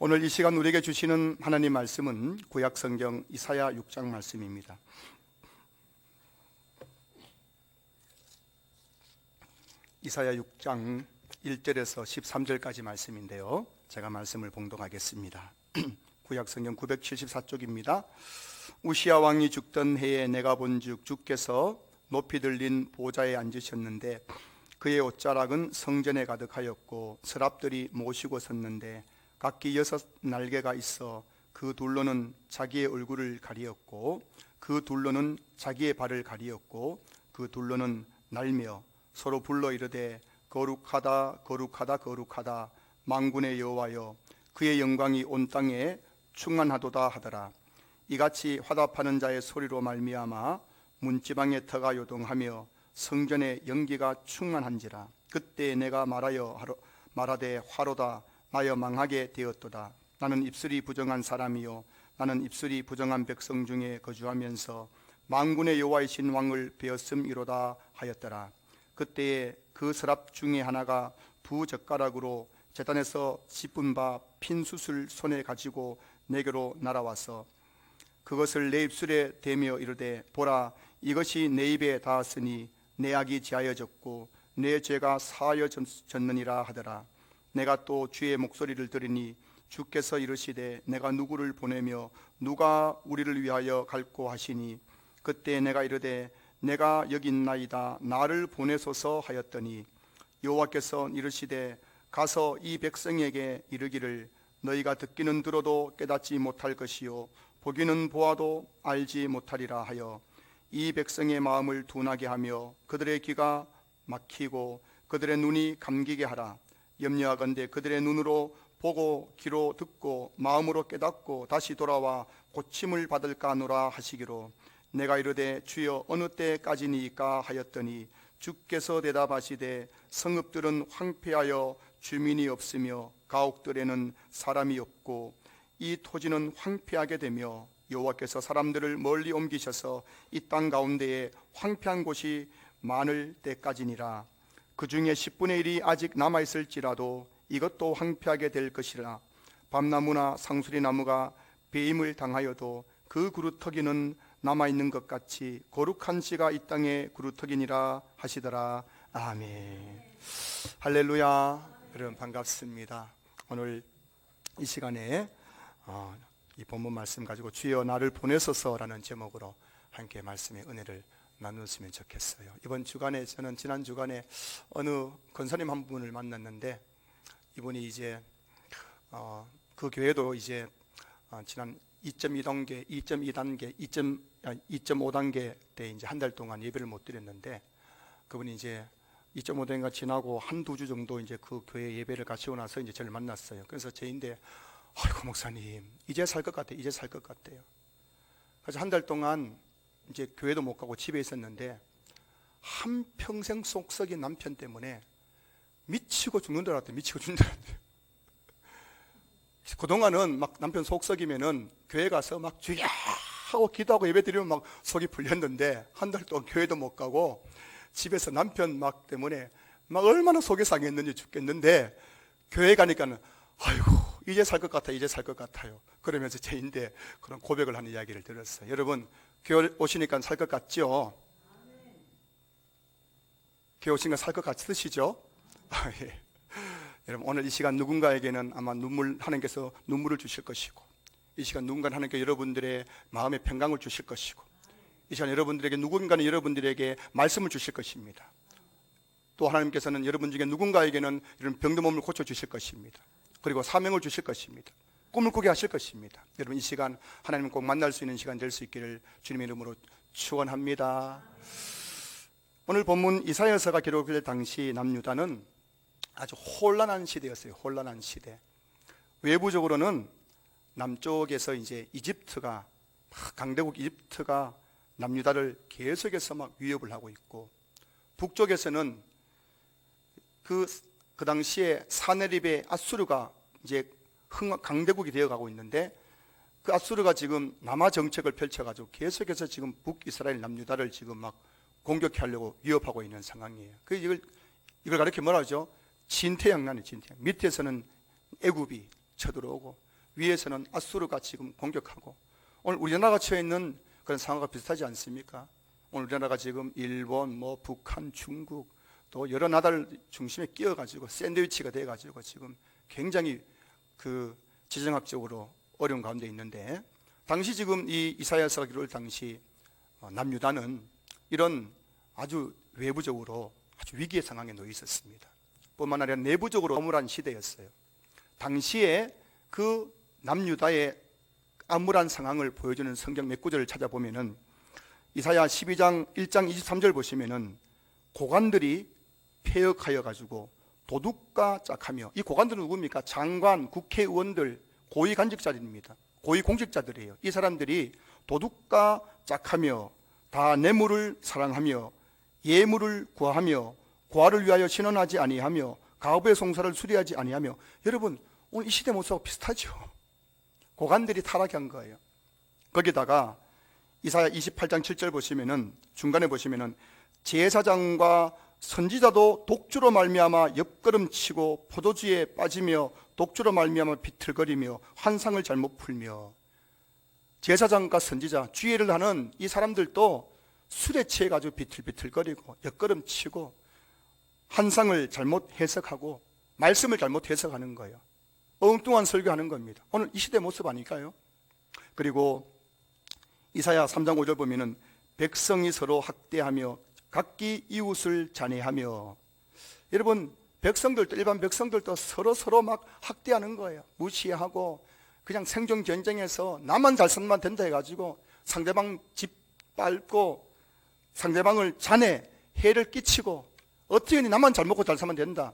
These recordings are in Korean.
오늘 이 시간 우리에게 주시는 하나님 말씀은 구약성경 이사야 6장 말씀입니다. 이사야 6장 1절에서 13절까지 말씀인데요, 제가 말씀을 봉독하겠습니다. 구약성경 974쪽입니다. 우시야 왕이 죽던 해에 내가 본즉 주께서 높이 들린 보좌에 앉으셨는데 그의 옷자락은 성전에 가득하였고 서랍들이 모시고 섰는데 각기 6 날개가 있어 그 둘로는 자기의 얼굴을 가리었고 그 둘로는 자기의 발을 가리었고 그 둘로는 날며 서로 불러 이르되 거룩하다 거룩하다 거룩하다 만군의 여호와여 그의 영광이 온 땅에 충만하도다 하더라. 이같이 화답하는 자의 소리로 말미암아 문지방의 터가 요동하며 성전의 연기가 충만한지라. 그때 내가 말하되 화로다 나여 망하게 되었도다. 나는 입술이 부정한 사람이요 나는 입술이 부정한 백성 중에 거주하면서 만군의 여호와이신 왕을 베었음이로다 하였더라. 그때에 그 서랍 중에 하나가 두 젓가락으로 제단에서 씹은 바 핀 숯을 손에 가지고 내게로 날아와서 그것을 내 입술에 대며 이르되 보라 이것이 내 입에 닿았으니 내 악이 지하여졌고 내 죄가 사하여졌느니라 하더라. 내가 또 주의 목소리를 들으니 주께서 이르시되 내가 누구를 보내며 누가 우리를 위하여 갈고 하시니 그때 내가 이르되 내가 여기 있나이다 나를 보내소서 하였더니 여호와께서 이르시되 가서 이 백성에게 이르기를 너희가 듣기는 들어도 깨닫지 못할 것이요 보기는 보아도 알지 못하리라 하여 이 백성의 마음을 둔하게 하며 그들의 귀가 막히고 그들의 눈이 감기게 하라. 염려하건대 그들의 눈으로 보고 귀로 듣고 마음으로 깨닫고 다시 돌아와 고침을 받을까 하노라 하시기로 내가 이르되 주여 어느 때까지니까 하였더니 주께서 대답하시되 성읍들은 황폐하여 주민이 없으며 가옥들에는 사람이 없고 이 토지는 황폐하게 되며 여호와께서 사람들을 멀리 옮기셔서 이 땅 가운데에 황폐한 곳이 많을 때까지니라. 그 중에 10분의 1이 아직 남아있을지라도 이것도 황폐하게 될 것이라. 밤나무나 상수리나무가 배임을 당하여도 그 그루터기는 남아있는 것 같이 거룩한 씨가 이 땅에 그루터기니라 하시더라. 아멘. 할렐루야. 여러분 반갑습니다. 오늘 이 시간에 이 본문 말씀 가지고 주여 나를 보내소서라는 제목으로 함께 말씀의 은혜를 나눴으면 좋겠어요. 이번 주간에 저는 지난 주간에 어느 권사님 한 분을 만났는데 이분이 이제 그 교회도 이제 지난 2.2단계, 2.2단계, 2.5단계 때 이제 한 달 동안 예배를 못 드렸는데 그분이 이제 2.5단계가 지나고 한두 주 정도 이제 그 교회 예배를 같이 오고 나서 이제 저를 만났어요. 그래서 저인데 아이고 목사님 이제 살 것 같아요. 이제 살 것 같아요. 그래서 한 달 동안 이제 교회도 못 가고 집에 있었는데 한평생 속 썩인 남편 때문에 미치고 죽는 줄 알았대요. 미치고 죽는 줄 알았대요. 그동안은 막 남편 속 썩이면은 교회 가서 막 주야 하고 기도하고 예배 드리면 막 속이 풀렸는데 한 달 동안 교회도 못 가고 집에서 남편 막 때문에 막 얼마나 속이 상했는지 죽겠는데 교회 가니까는 아이고 이제 살 것 같아 이제 살 것 같아요. 그러면서 제인데 그런 고백을 하는 이야기를 들었어요. 여러분 교회 오시니까 살 것 같죠? 교회 오시니까 살 것 같으시죠? 예. 여러분 오늘 이 시간 누군가에게는 아마 하나님께서 눈물을 주실 것이고 이 시간 누군가는 하나님께 여러분들의 마음에 평강을 주실 것이고 이 시간 누군가는 여러분들에게 말씀을 주실 것입니다. 또 하나님께서는 여러분 중에 누군가에게는 이런 병든 몸을 고쳐주실 것입니다. 그리고 사명을 주실 것입니다. 꿈을 꾸게 하실 것입니다. 여러분 이 시간 하나님을 꼭 만날 수 있는 시간 될 수 있기를 주님의 이름으로 축원합니다. 오늘 본문 이사야서가 기록될 당시 남유다는 아주 혼란한 시대였어요. 혼란한 시대. 외부적으로는 남쪽에서 이제 이집트가 강대국 이집트가 남유다를 계속해서 막 위협을 하고 있고 북쪽에서는 그 당시에 사네립의 아수르가 이제 강대국이 되어가고 있는데 그 아수르가 지금 남하 정책을 펼쳐가지고 계속해서 지금 북이스라엘 남유다를 지금 막 공격하려고 위협하고 있는 상황이에요. 이걸 가리켜 뭐라 하죠? 진퇴양난이에요. 진퇴양. 밑에서는 애굽이 쳐들어오고 위에서는 아수르가 지금 공격하고, 오늘 우리나라가 처해 있는 그런 상황과 비슷하지 않습니까? 오늘 우리나라가 지금 일본, 북한, 중국 또 여러 나라를 중심에 끼어가지고 샌드위치가 돼가지고 지금 굉장히 그 지정학적으로 어려운 가운데 있는데, 당시 지금 이 이사야서가 기록될 당시 남유다는 이런 아주 외부적으로 아주 위기의 상황에 놓여 있었습니다. 뿐만 아니라 내부적으로 암울한 시대였어요. 당시에 그 남유다의 암울한 상황을 보여주는 성경 몇 구절을 찾아보면은 이사야 12장 1장 23절 보시면은 고관들이 폐역하여 가지고 도둑과 짝하며, 이 고관들은 누굽니까? 장관, 국회의원들, 고위 간직자들입니다. 고위 공직자들이에요. 이 사람들이 도둑과 짝하며 다 뇌물을 사랑하며 예물을 구하며 고아를 위하여 신원하지 아니하며 가업의 송사를 수리하지 아니하며. 여러분, 오늘 이 시대 모습하고 비슷하죠. 고관들이 타락한 거예요. 거기다가 이사야 28장 7절 보시면은 중간에 보시면은 제사장과 선지자도 독주로 말미암아 옆걸음치고 포도주에 빠지며 독주로 말미암아 비틀거리며 환상을 잘못 풀며. 제사장과 선지자, 주의를 하는 이 사람들도 술에 취해가지고 비틀비틀거리고 옆걸음치고 환상을 잘못 해석하고 말씀을 잘못 해석하는 거예요. 엉뚱한 설교하는 겁니다. 오늘 이 시대 모습 아닐까요? 그리고 이사야 3장 5절 보면은 백성이 서로 학대하며 각기 이웃을 잔해하며. 여러분, 백성들도, 일반 백성들도 서로 막 학대하는 거예요. 무시하고 그냥 생존 전쟁에서 나만 잘 살면 된다 해가지고 상대방 집 밟고 상대방을 잔해 해를 끼치고, 어떻게 나만 잘 먹고 잘 살면 된다,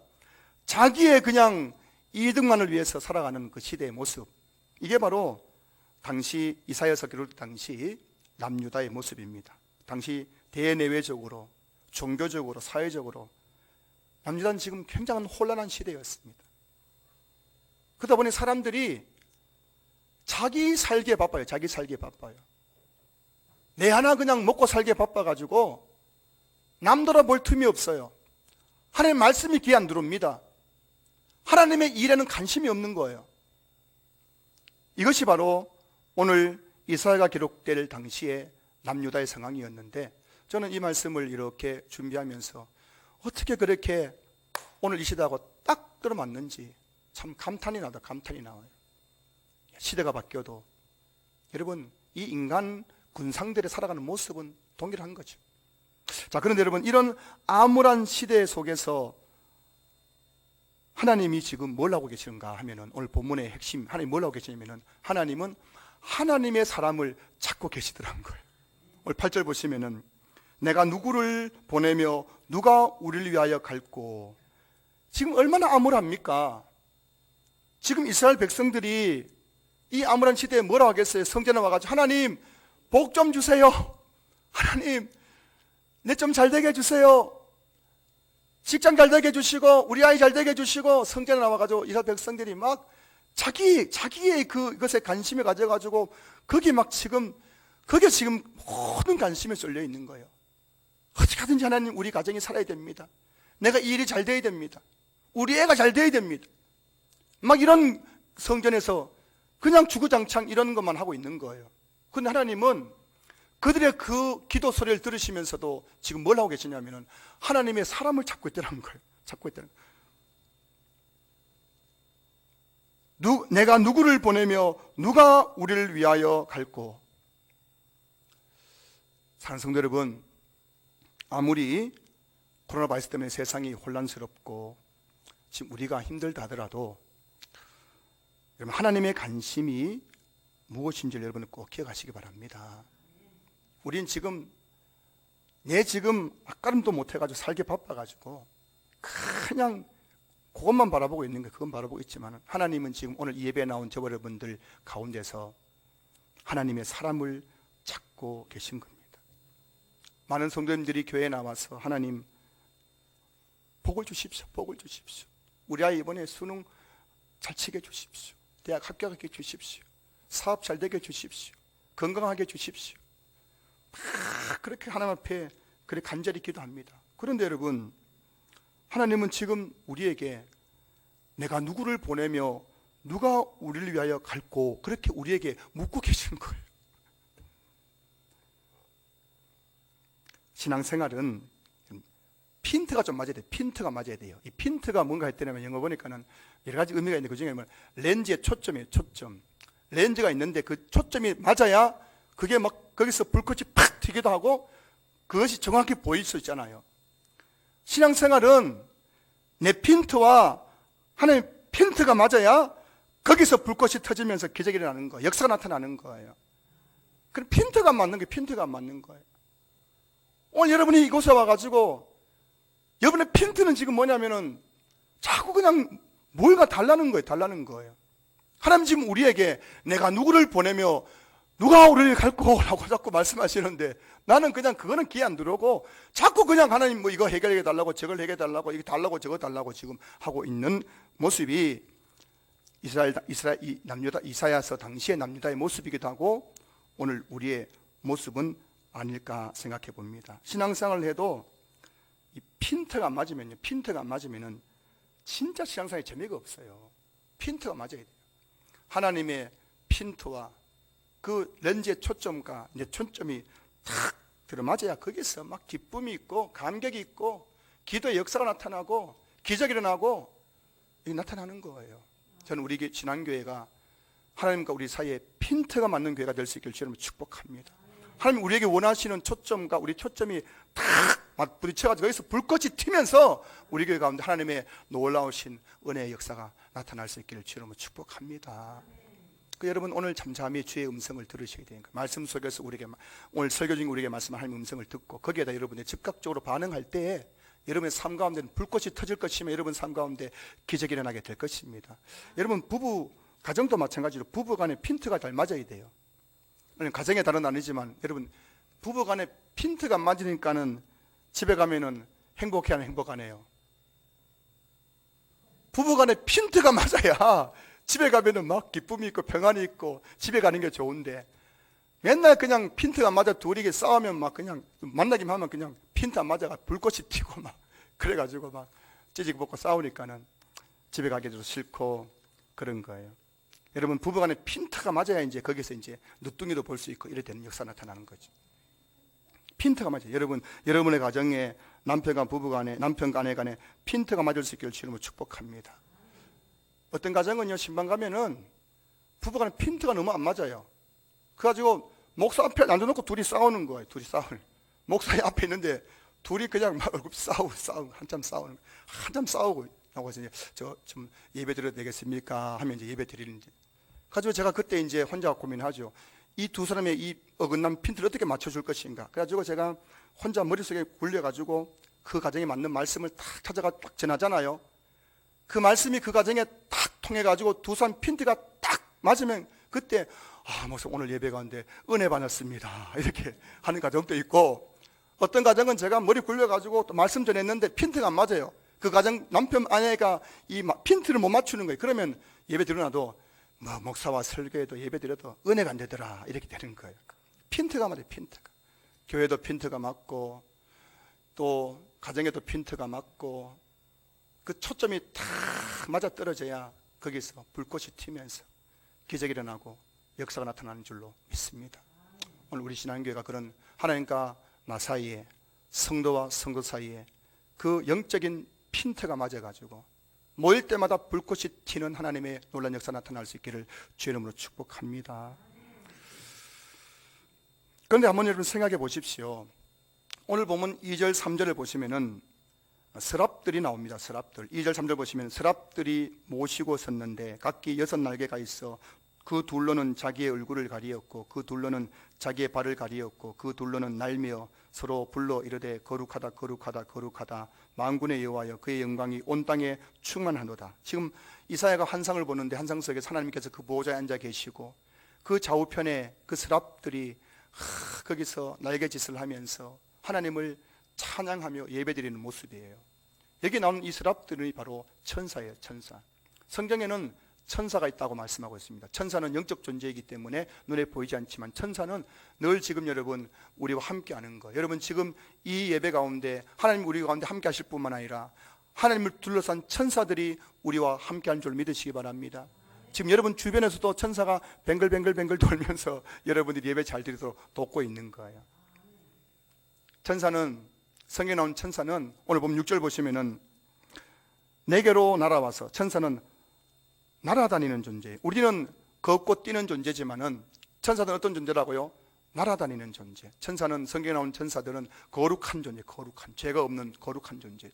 자기의 그냥 이득만을 위해서 살아가는 그 시대의 모습, 이게 바로 당시 이사야서 기록 당시 남유다의 모습입니다. 당시 대내외적으로, 종교적으로, 사회적으로 남유다는 지금 굉장한 혼란한 시대였습니다. 그러다 보니 사람들이 자기 살기에 바빠요. 자기 살기에 바빠요. 내 하나 그냥 먹고 살기에 바빠가지고 남 돌아볼 틈이 없어요. 하나님 말씀이 귀에 안 들어옵니다. 하나님의 일에는 관심이 없는 거예요. 이것이 바로 오늘 이사야가 기록될 당시에 남유다의 상황이었는데, 저는 이 말씀을 이렇게 준비하면서 어떻게 그렇게 오늘 이 시대하고 딱 들어맞는지 참 감탄이 나와요. 시대가 바뀌어도 여러분, 이 인간 군상들이 살아가는 모습은 동일한 거죠. 자, 그런데 여러분, 이런 암울한 시대 속에서 하나님이 지금 뭘 하고 계시는가 하면은, 오늘 본문의 핵심, 하나님이 뭘 하고 계시냐면은, 하나님은 하나님의 사람을 찾고 계시더라는 거예요. 오늘 8절 보시면은 내가 누구를 보내며 누가 우리를 위하여 갈고. 지금 얼마나 암울합니까? 지금 이스라엘 백성들이 이 암울한 시대에 뭐라고 하겠어요? 성전에 와가지고 하나님 복 좀 주세요. 하나님 내 좀 잘 되게 해주세요. 직장 잘 되게 해주시고 우리 아이 잘 되게 해주시고. 성전에 나와가지고 이스라엘 백성들이 막 자기의 그것에 관심을 가져가지고 거기에 지금 모든 관심에 쏠려 있는 거예요. 어떻게 하든지 하나님 우리 가정이 살아야 됩니다. 내가 이 일이 잘 돼야 됩니다. 우리 애가 잘 돼야 됩니다. 막 이런 성전에서 그냥 주구장창 이런 것만 하고 있는 거예요. 그런데 하나님은 그들의 그 기도 소리를 들으시면서도 지금 뭘 하고 계시냐면은 하나님의 사람을 찾고 있다는 거예요. 내가 누구를 보내며 누가 우리를 위하여 갈고. 사랑하는 성도 여러분, 아무리 코로나 바이러스 때문에 세상이 혼란스럽고 지금 우리가 힘들다 하더라도 여러분, 하나님의 관심이 무엇인지를 여러분은 꼭 기억하시기 바랍니다. 우린 지금 앞가름도 못해가지고 살기 바빠가지고 그냥 그것만 바라보고 있는 거예요. 그건 바라보고 있지만 하나님은 지금 오늘 이 예배에 나온 저 여러분들 가운데서 하나님의 사람을 찾고 계신 겁니다. 많은 성도님들이 교회에 나와서 하나님 복을 주십시오. 복을 주십시오. 우리 아이 이번에 수능 잘 치게 해주십시오. 대학 합격하게 해주십시오. 사업 잘 되게 해주십시오. 건강하게 해주십시오. 막 그렇게 하나님 앞에 그렇게 간절히 기도합니다. 그런데 여러분, 하나님은 지금 우리에게 내가 누구를 보내며 누가 우리를 위하여 갈고 그렇게 우리에게 묻고 계시는 거예요. 신앙생활은 핀트가 좀 맞아야 돼요. 핀트가 맞아야 돼요. 이 핀트가 뭔가 했더냐면 영어 보니까는 여러 가지 의미가 있는데 그 중에 렌즈의 초점이에요. 초점. 렌즈가 있는데 그 초점이 맞아야 그게 막 거기서 불꽃이 팍 튀기도 하고 그것이 정확히 보일 수 있잖아요. 신앙생활은 내 핀트와 하나님의 핀트가 맞아야 거기서 불꽃이 터지면서 기적이 일어나는 거예요. 역사가 나타나는 거예요. 그럼 핀트가 안 맞는 게 핀트가 안 맞는 거예요. 오늘 여러분이 이곳에 와가지고 여러분의 핀트는 지금 뭐냐면은 자꾸 그냥 뭘가 달라는 거예요. 하나님 지금 우리에게 내가 누구를 보내며 누가 우리를 갈고 라고 자꾸 말씀하시는데 나는 그냥 그거는 귀에 안 들어오고 자꾸 그냥 하나님 뭐 이거 해결해 달라고 저걸 해결해 달라고 이거 달라고 저거 달라고 지금 하고 있는 모습이 이사야서 당시의 남유다의 모습이기도 하고 오늘 우리의 모습은 아닐까 생각해 봅니다. 신앙생활을 해도 이 핀트가 안 맞으면은 진짜 신앙생활에 재미가 없어요. 핀트가 맞아야 돼요. 하나님의 핀트와 그 렌즈의 초점과 이제 초점이 탁 들어맞아야 거기서 막 기쁨이 있고 감격이 있고 기도의 역사가 나타나고 기적이 일어나고 이게 나타나는 거예요. 저는 우리 신앙교회가 하나님과 우리 사이에 핀트가 맞는 교회가 될 수 있기를 주님을 축복합니다. 하나님 우리에게 원하시는 초점과 우리 초점이 탁 맞부딪혀가지고 여기서 불꽃이 튀면서 우리 교회 가운데 하나님의 놀라우신 은혜의 역사가 나타날 수 있기를 주님을 축복합니다. 여러분 오늘 잠잠히 주의 음성을 들으셔야 되는 거예요. 말씀 속에서 우리에게 오늘 설교 중에 우리에게 말씀한 하나님의 음성을 듣고 거기에다 여러분이 즉각적으로 반응할 때에 여러분의 삶 가운데는 불꽃이 터질 것이며 여러분 삶 가운데 기적이 일어나게 될 것입니다. 여러분 부부 가정도 마찬가지로 부부 간에 핀트가 잘 맞아야 돼요. 가정의 다른 아니지만 여러분 부부 간에 핀트가 안 맞으니까는 집에 가면은 행복해 하는 행복 안 해요. 부부 간에 핀트가 맞아야 집에 가면은 막 기쁨이 있고 평안이 있고 집에 가는 게 좋은데 맨날 그냥 핀트가 안 맞아 둘이 싸우면 막 그냥 만나기만 하면 그냥 핀트 안 맞아가 불꽃이 튀고 막 그래가지고 막 찌지고 볶고 싸우니까는 집에 가기도 싫고 그런 거예요. 여러분 부부간에 핀트가 맞아야 이제 거기서 이제 늦둥이도 볼 수 있고 이래 되는 역사 나타나는 거죠. 핀트가 맞아요. 여러분의 가정에 남편과 부부간에 남편과 아내 간에 핀트가 맞을 수 있기를 주님을 축복합니다. 어떤 가정은요 신방 가면은 부부간에 핀트가 너무 안 맞아요. 그래가지고 목사 앞에 앉아놓고 둘이 싸우는 거예요. 목사의 앞에 있는데 둘이 그냥 막 얼굴 싸우고 한참 싸우고 하고 이제 저 좀 예배 드려도 되겠습니까? 하면 이제 예배 드리는지. 가지고 제가 그때 이제 혼자 고민하죠. 이 두 사람의 이 어긋난 핀트를 어떻게 맞춰줄 것인가. 그래가지고 제가 혼자 머릿속에 굴려가지고 그 가정에 맞는 말씀을 딱 찾아가 딱 전하잖아요. 그 말씀이 그 가정에 딱 통해가지고 두 사람 핀트가 딱 맞으면 그때 목사 오늘 예배 가운데 은혜 받았습니다. 이렇게 하는 가정도 있고 어떤 가정은 제가 머리 굴려가지고 또 말씀 전했는데 핀트가 안 맞아요. 그 가정 남편 아내가 이 핀트를 못 맞추는 거예요. 그러면 예배 드려놔도 목사와 설교에도 예배 드려도 은혜가 안 되더라 이렇게 되는 거예요. 핀트가 맞아요. 핀트가 교회도 핀트가 맞고 또 가정에도 핀트가 맞고 그 초점이 다 맞아 떨어져야 거기서 불꽃이 튀면서 기적이 일어나고 역사가 나타나는 줄로 믿습니다. 오늘 우리 신앙교회가 그런 하나님과 나 사이에 성도와 성도 사이에 그 영적인 핀트가 맞아가지고 모일 때마다 불꽃이 튀는 하나님의 놀라운 역사 나타날 수 있기를 주의 이름으로 축복합니다. 그런데 한번 여러분 생각해 보십시오. 오늘 보면 2절 3절을 보시면은 서랍들이 나옵니다. 서랍들 2절 3절 보시면 서랍들이 모시고 섰는데 각기 6날개가 있어 그 둘로는 자기의 얼굴을 가리었고 그 둘로는 자기의 발을 가리었고 그 둘로는 날며 서로 불러 이르되 거룩하다 거룩하다 거룩하다 만군의 여호와여 그의 영광이 온 땅에 충만하도다. 지금 이사야가 환상을 보는데 환상 속에 하나님께서 그 보호자에 앉아 계시고 그 좌우편에 그 서랍들이 거기서 날개짓을 하면서 하나님을 찬양하며 예배드리는 모습이에요. 여기 나오는 이 서랍들이 바로 천사예요. 천사. 성경에는 천사가 있다고 말씀하고 있습니다. 천사는 영적 존재이기 때문에 눈에 보이지 않지만 천사는 늘 지금 여러분 우리와 함께 하는 거예요. 여러분 지금 이 예배 가운데 하나님 우리 가운데 함께 하실 뿐만 아니라 하나님을 둘러싼 천사들이 우리와 함께 하는 줄 믿으시기 바랍니다. 지금 여러분 주변에서도 천사가 뱅글뱅글 돌면서 여러분들이 예배 잘 드리도록 돕고 있는 거예요. 천사는, 성경에 나온 천사는 오늘 보면 6절 보시면은 내게로 날아와서, 천사는 날아다니는 존재, 우리는 걷고 뛰는 존재지만은 천사들은 어떤 존재라고요? 날아다니는 존재. 천사는, 성경에 나온 천사들은 거룩한 존재, 거룩한, 죄가 없는 거룩한 존재.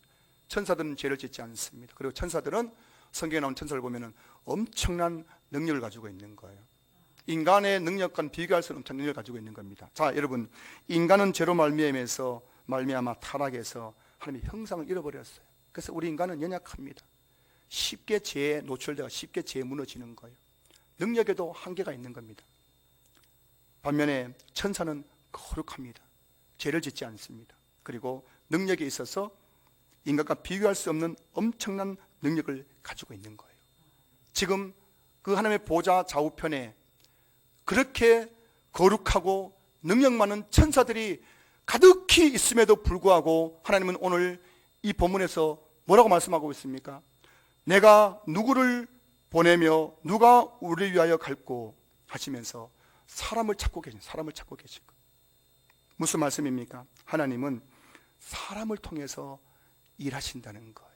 천사들은 죄를 짓지 않습니다. 그리고 천사들은, 성경에 나온 천사를 보면은 엄청난 능력을 가지고 있는 거예요. 인간의 능력과는 비교할 수 없는 엄청난 능력을 가지고 있는 겁니다. 자, 여러분, 인간은 죄로 말미암아 타락해서 하나님의 형상을 잃어버렸어요. 그래서 우리 인간은 연약합니다. 쉽게 죄에 노출되어 쉽게 죄에 무너지는 거예요. 능력에도 한계가 있는 겁니다. 반면에 천사는 거룩합니다. 죄를 짓지 않습니다. 그리고 능력에 있어서 인간과 비교할 수 없는 엄청난 능력을 가지고 있는 거예요. 지금 그 하나님의 보좌 좌우편에 그렇게 거룩하고 능력 많은 천사들이 가득히 있음에도 불구하고 하나님은 오늘 이 본문에서 뭐라고 말씀하고 있습니까? 내가 누구를 보내며 누가 우리를 위하여 갈고 하시면서 사람을 찾고 계신 거예요. 무슨 말씀입니까? 하나님은 사람을 통해서 일하신다는 거예요.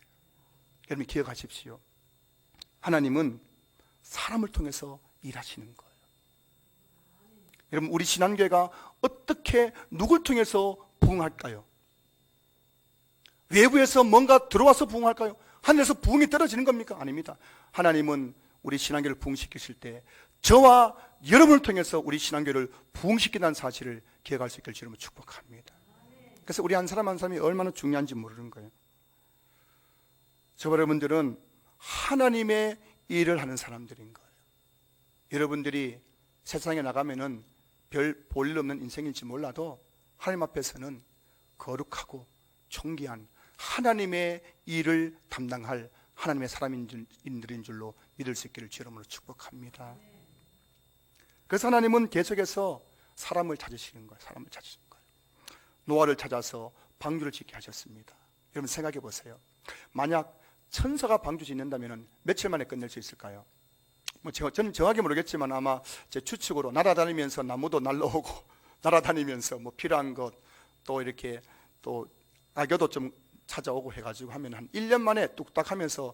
여러분 기억하십시오. 하나님은 사람을 통해서 일하시는 거예요. 여러분 우리 신앙교회가 어떻게 누굴 통해서 부흥할까요? 외부에서 뭔가 들어와서 부흥할까요? 하늘에서 부흥이 떨어지는 겁니까? 아닙니다. 하나님은 우리 신앙교회를 부흥시키실 때 저와 여러분을 통해서 우리 신앙교회를 부흥시킨다는 사실을 기억할 수 있기를 주님을 축복합니다. 그래서 우리 한 사람 한 사람이 얼마나 중요한지 모르는 거예요. 저와 여러분들은 하나님의 일을 하는 사람들인 거예요. 여러분들이 세상에 나가면은 별 볼일 없는 인생일지 몰라도 하나님 앞에서는 거룩하고 존귀한 하나님의 일을 담당할 하나님의 사람인들인 줄로 믿을 수 있기를 주님으로 축복합니다. 그래서 하나님은 계속해서 사람을 찾으시는 거예요. 노아를 찾아서 방주를 짓게 하셨습니다. 여러분 생각해 보세요. 만약 천사가 방주 짓는다면 며칠 만에 끝낼 수 있을까요? 저는 정확히 모르겠지만 아마 제 추측으로 날아다니면서 나무도 날라오고 날아다니면서 필요한 것 또 이렇게 또 악여도 좀 찾아오고 해가지고 하면 한 1년 만에 뚝딱 하면서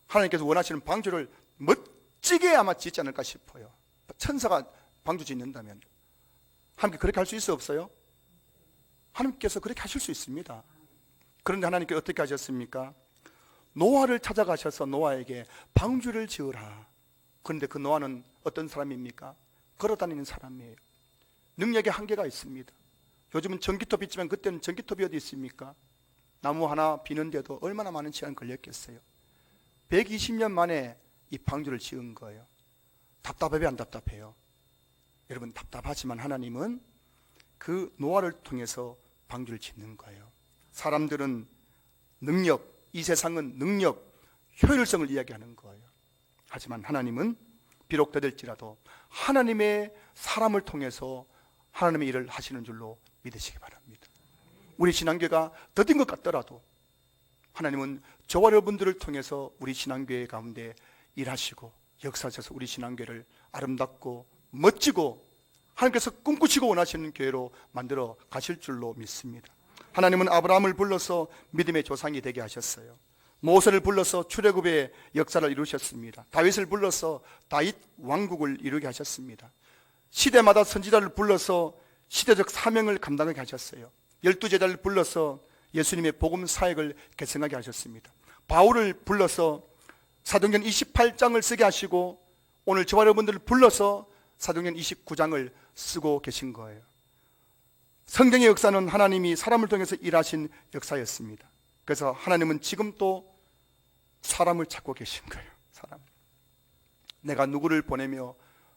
하나님께서 원하시는 방주를 멋지게 아마 짓지 않을까 싶어요. 천사가 방주 짓는다면 하나님께 그렇게 할 수 있어 없어요? 하나님께서 그렇게 하실 수 있습니다. 그런데 하나님께서 어떻게 하셨습니까? 노아를 찾아가셔서 노아에게 방주를 지으라. 그런데 그 노아는 어떤 사람입니까? 걸어다니는 사람이에요. 능력에 한계가 있습니다. 요즘은 전기톱 있지만 그때는 전기톱이 어디 있습니까? 나무 하나 비는데도 얼마나 많은 시간 걸렸겠어요. 120년 만에 이 방주를 지은 거예요. 답답해요, 안 답답해요? 여러분 답답하지만 하나님은 그 노아를 통해서 방주를 짓는 거예요. 사람들은 능력, 이 세상은 능력, 효율성을 이야기하는 거예요. 하지만 하나님은 비록 더딜지라도 하나님의 사람을 통해서 하나님의 일을 하시는 줄로 믿으시기 바랍니다. 우리 신앙교회가 더딘 것 같더라도 하나님은 저와 여러분들을 통해서 우리 신앙교회 가운데 일하시고 역사하셔서 우리 신앙교회를 아름답고 멋지고 하나님께서 꿈꾸시고 원하시는 교회로 만들어 가실 줄로 믿습니다. 하나님은 아브라함을 불러서 믿음의 조상이 되게 하셨어요. 모세를 불러서 출애굽의 역사를 이루셨습니다. 다윗을 불러서 다윗 왕국을 이루게 하셨습니다. 시대마다 선지자를 불러서 시대적 사명을 감당하게 하셨어요. 12제자를 불러서 예수님의 복음 사역을 계승하게 하셨습니다. 바울을 불러서 사도행전 28장을 쓰게 하시고 오늘 저와 여러분들을 불러서 사도행전 29장을 쓰고 계신 거예요. 성경의 역사는 하나님이 사람을 통해서 일하신 역사였습니다. 그래서 하나님은 지금 또 사람을 찾고 계신 거예요. 사람. 내가 누구를 보내며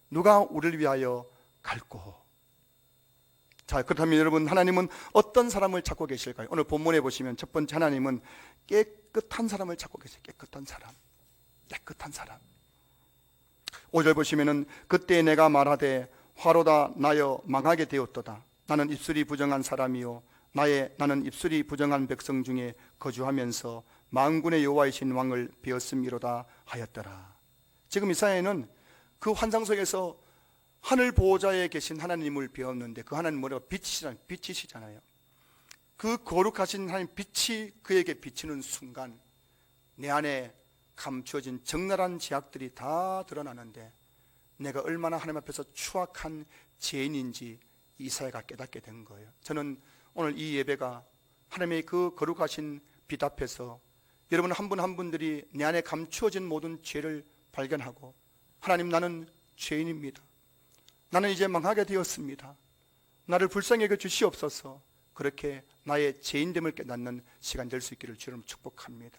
누가 우리를 위하여 갈고. 자, 그렇다면 여러분 하나님은 어떤 사람을 찾고 계실까요? 오늘 본문에 보시면 첫 번째 하나님은 깨끗한 사람을 찾고 계세요. 깨끗한 사람. 5절 보시면은 그때 내가 말하되 화로다 나여 망하게 되었도다. 나는 입술이 부정한 사람이요 나는 입술이 부정한 백성 중에 거주하면서 만군의 여호와이신 왕을 배었음이로다 하였더라. 지금 이사야는 그 환상 속에서 하늘 보호자에 계신 하나님을 배웠는데 그 하나님 뭐라고 빛이시잖아요. 그 거룩하신 하나님 빛이 그에게 비치는 순간 내 안에 감추어진 적나라한 죄악들이 다 드러나는데 내가 얼마나 하나님 앞에서 추악한 죄인인지 이사야가 깨닫게 된 거예요. 저는 오늘 이 예배가 하나님의 그 거룩하신 빛 앞에서 여러분 한 분 한 분들이 내 안에 감추어진 모든 죄를 발견하고 하나님, 나는 죄인입니다. 나는 이제 망하게 되었습니다. 나를 불쌍히 여겨 주시옵소서. 그렇게 나의 죄인됨을 깨닫는 시간 될 수 있기를 주님 축복합니다.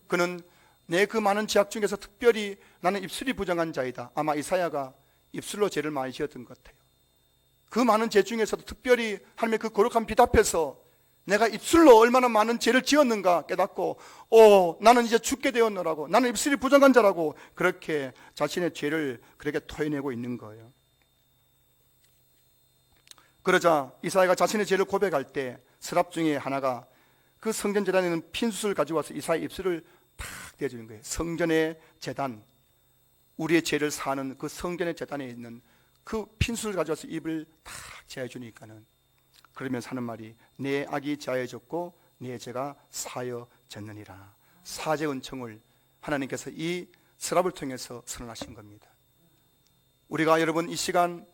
그는 내 그 많은 죄악 중에서 특별히 나는 입술이 부정한 자이다. 아마 이사야가 입술로 죄를 많이 지었던 것 같아요. 그 많은 죄 중에서도 특별히 하나님의 그 거룩한 빛 앞에서 내가 입술로 얼마나 많은 죄를 지었는가 깨닫고 나는 이제 죽게 되었노라고, 나는 입술이 부정한 자라고 그렇게 자신의 죄를 그렇게 토해내고 있는 거예요. 그러자 이사야가 자신의 죄를 고백할 때 서랍 중에 하나가 그 성전 제단에 있는 핀수를 가지고 와서 이사야의 입술을 탁 대주는 거예요. 성전의 제단, 우리의 죄를 사하는 그 성전의 제단에 있는 그 핀수를 가져와서 입을 탁 제해 주니까는 그러면서 하는 말이 내 악이 제하여졌고 내 죄가 사하여졌느니라. 사죄 은총을 하나님께서 이 서랍을 통해서 선언하신 겁니다. 우리가 여러분 이 시간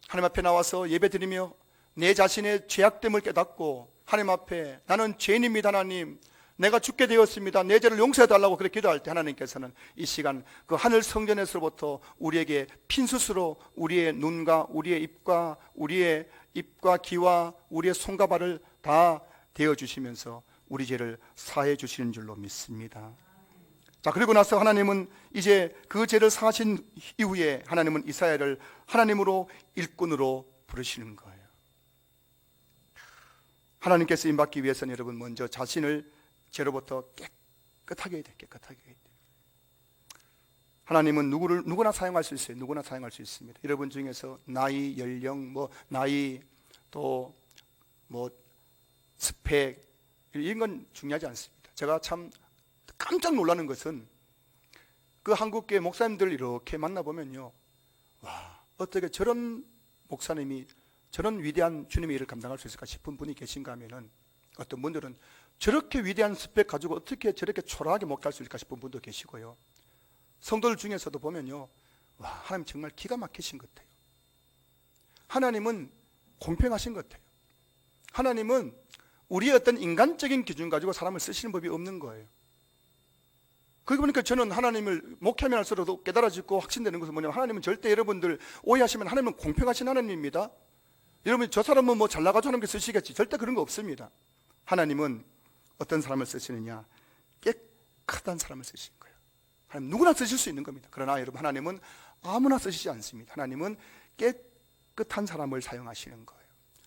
하나님 앞에 나와서 예배드리며 내 자신의 죄악됨을 깨닫고 하나님 앞에 나는 죄인입니다. 하나님, 내가 죽게 되었습니다. 내 죄를 용서해달라고 그렇게 기도할 때 하나님께서는 이 시간 그 하늘 성전에서부터 우리에게 핀수스로 우리의 눈과 우리의 입과 귀와 우리의 손과 발을 다 대어주시면서 우리 죄를 사해 주시는 줄로 믿습니다. 자, 그리고 나서 하나님은 이제 그 죄를 사하신 이후에 하나님은 이사야를 하나님으로 일꾼으로 부르시는 거예요. 하나님께서 임받기 위해서는 여러분 먼저 자신을 죄로부터 깨끗하게 해야 돼요. 깨끗하게 해야 돼요. 하나님은 누구나 사용할 수 있어요. 누구나 사용할 수 있습니다. 여러분 중에서 나이, 연령, 나이 또 스펙 이런 건 중요하지 않습니다. 제가 참 깜짝 놀라는 것은 그 한국교회 목사님들 이렇게 만나보면요, 와, 어떻게 저런 목사님이 저런 위대한 주님의 일을 감당할 수 있을까 싶은 분이 계신가 하면은 어떤 분들은 저렇게 위대한 스펙 가지고 어떻게 저렇게 초라하게 목회할 수 있을까 싶은 분도 계시고요. 성도들 중에서도 보면요, 와, 하나님 정말 기가 막히신 것 같아요. 하나님은 공평하신 것 같아요. 하나님은 우리의 어떤 인간적인 기준 가지고 사람을 쓰시는 법이 없는 거예요. 그러고 보니까 저는 하나님을 목회하면 할수록 깨달아지고 확신되는 것은 뭐냐면 하나님은 절대 여러분들 오해하시면 하나님은 공평하신 하나님입니다. 여러분 저 사람은 뭐 잘나가지고 하나님께 쓰시겠지. 절대 그런 거 없습니다. 하나님은 어떤 사람을 쓰시느냐, 깨끗한 사람을 쓰시는 거예요. 하나님 누구나 쓰실 수 있는 겁니다. 그러나 여러분 하나님은 아무나 쓰시지 않습니다. 하나님은 깨끗한 사람을 사용하시는 거예요.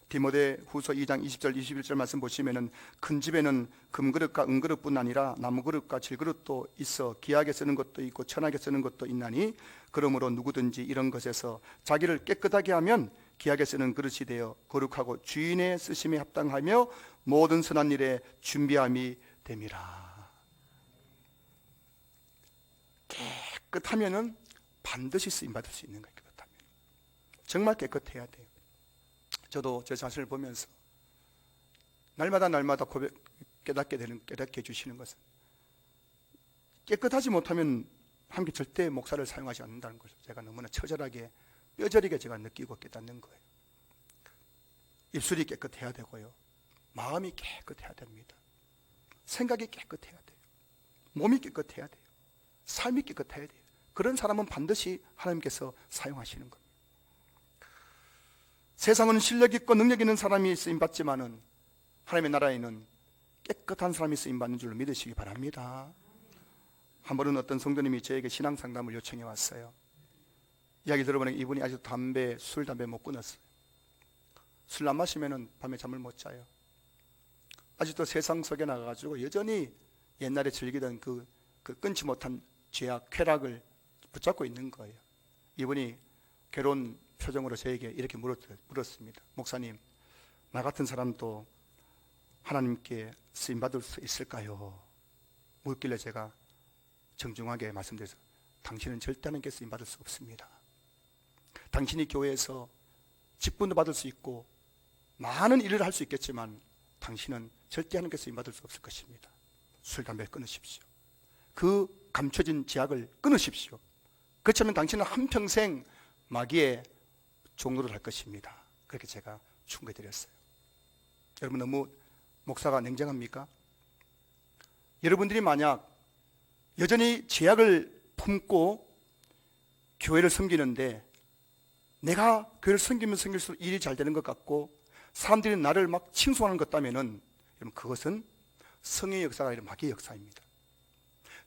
디모데 후서 2장 20절 21절 말씀 보시면은 큰 집에는 금그릇과 은그릇뿐 아니라 나무그릇과 질그릇도 있어 귀하게 쓰는 것도 있고 천하게 쓰는 것도 있나니 그러므로 누구든지 이런 것에서 자기를 깨끗하게 하면 귀하게 쓰는 그릇이 되어 거룩하고 주인의 쓰심에 합당하며 모든 선한 일에 준비함이 됨이라. 깨끗하면은 반드시 쓰임받을 수 있는 거예요. 깨끗하면 정말 깨끗해야 돼요. 저도 제 자신을 보면서 날마다 깨닫게 해주시는 것은 깨끗하지 못하면 함께 절대 목사를 사용하지 않는다는 것을 제가 너무나 처절하게 뼈저리게 제가 느끼고 깨닫는 거예요. 입술이 깨끗해야 되고요, 마음이 깨끗해야 됩니다. 생각이 깨끗해야 돼요. 몸이 깨끗해야 돼요. 삶이 깨끗해야 돼요. 그런 사람은 반드시 하나님께서 사용하시는 겁니다. 세상은 실력 있고 능력 있는 사람이 쓰임받지만은 하나님의 나라에는 깨끗한 사람이 쓰임받는 줄로 믿으시기 바랍니다. 한 번은 어떤 성도님이 저에게 신앙 상담을 요청해 왔어요. 이야기 들어보니까 이분이 아직도 술, 담배 못 끊었어요. 술 안 마시면은 밤에 잠을 못 자요. 아직도 세상 속에 나가가지고 여전히 옛날에 즐기던 그 끊지 못한 죄악, 쾌락을 붙잡고 있는 거예요. 이분이 괴로운 표정으로 저에게 이렇게 물었습니다. 목사님, 나 같은 사람도 하나님께 쓰임받을 수 있을까요? 묻길래 제가 정중하게 말씀드려서 당신은 절대 하나님께 쓰임받을 수 없습니다. 당신이 교회에서 직분도 받을 수 있고 많은 일을 할 수 있겠지만 당신은 절대 하나님께서 임받을 수 없을 것입니다. 술, 담배를 끊으십시오. 그 감춰진 제약을 끊으십시오. 그렇지 않으면 당신은 한평생 마귀의 종로를 할 것입니다. 그렇게 제가 충고해 드렸어요. 여러분, 너무 목사가 냉정합니까? 여러분들이 만약 여전히 제약을 품고 교회를 섬기는데 내가 교회를 섬기면 섬길수록 일이 잘 되는 것 같고 사람들이 나를 막 칭송하는 것 같다면은 여러분, 그것은 성의 역사가 아니라 마귀의 역사입니다.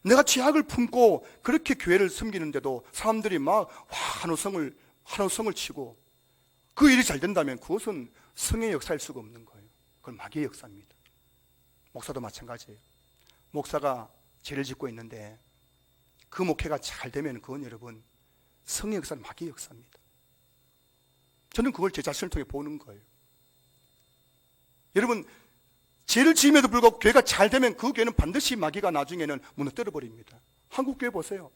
내가 제약을 품고 그렇게 교회를 섬기는데도 사람들이 막 한호성을 치고 그 일이 잘 된다면 그것은 성의 역사일 수가 없는 거예요. 그건 마귀의 역사입니다. 목사도 마찬가지예요. 목사가 죄를 짓고 있는데 그 목회가 잘 되면 그건 여러분 성의 역사는 마귀의 역사입니다. 저는 그걸 제 자신을 통해 보는 거예요. 여러분, 죄를 지음에도 불구하고 교회가 잘 되면 그 교회는 반드시 마귀가 나중에는 무너뜨려 버립니다. 한국 교회 보세요.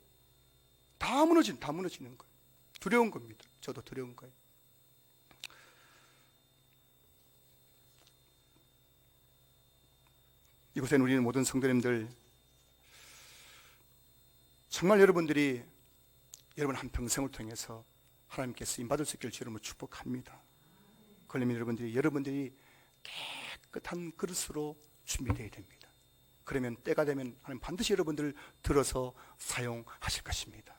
다 무너지는 거예요. 두려운 겁니다. 저도 두려운 거예요. 이곳에 우리는 모든 성도님들 정말 여러분들이 여러분 한평생을 통해서 하나님께서 임받을 수 있기를 주님으로 축복합니다. 그러면 여러분들이 깨끗한 그릇으로 준비되어야 됩니다. 그러면 때가 되면 하나님 반드시 여러분들을 들어서 사용하실 것입니다.